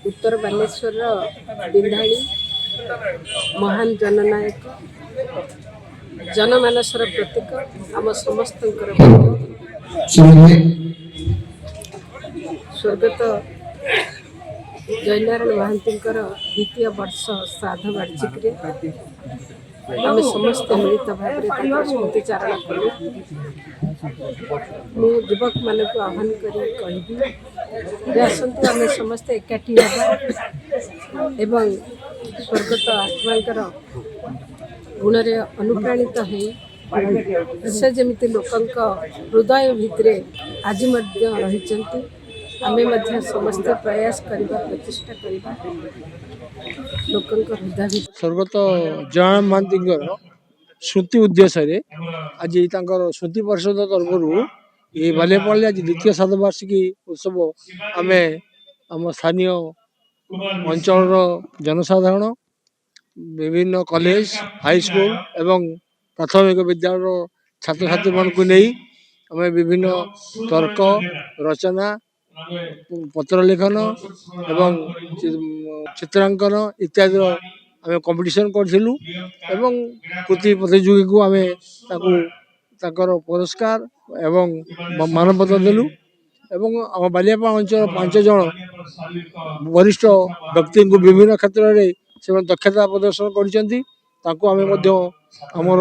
उत्तर बालेश्वर बिंधाणी महान जननायक जनमानसर प्रतीक आम समस्त स्वर्गत जयनारायण महांती द्वितीय वर्ष श्राद्ध वार्षिक आम समस्त मिलित भाव स्मृतिचारण कलु। मु युवक मान आह्वान करी आसतु आम समस्ते एकाठी एवं स्वर्गत आत्मा गुण अनुप्राणित हो से जमी लोकों हृदय भितर आज रही आमे समस्ते प्रयास करवा प्रचेषा करवा लोकों हृदय स्वर्गत जयनारायण महांती स्मृति उद्देश्य आज स्मृति परिषद तरफ ये बालेपाल आज द्वितीय श्राद्ध वार्षिकी उत्सव आम आम स्थानीय अंचल जनसाधारण विभिन्न कॉलेज हाईस्कूल एवं प्राथमिक विद्यालय छात्र छात्री मान को नहीं आम विभिन्न तर्क रचना पत्र लेखन एवं चित्रांकन इत्यादि आम कंपटीशन करूँ एवं कृति प्रतियोगी को आम पुरस्कार एवं मानपत्र देलु एवं आम बालियापाल अंचल 5 जन वरिष्ठ व्यक्ति को विभिन्न क्षेत्र में से दक्षता प्रदर्शन कर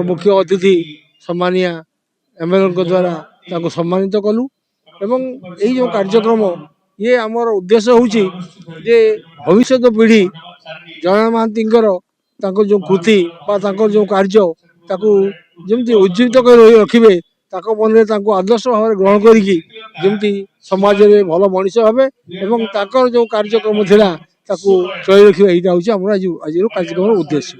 मुख्य अतिथि सम्मानिया एमएलए द्वारा सम्मानित कलु एवं यही जो कार्यक्रम ये आमर उद्देश्य होची जे भविष्य पीढ़ी जयनारायण महांती जो कृति जो कार्य जमी उज्जीवित कर रखिए मन में आदर्श भाव ग्रहण करमती समाज में भल मनीष हे जो कार्यक्रम था चल रखा यहाँ हूँ आज कार्यक्रम उद्देश्य।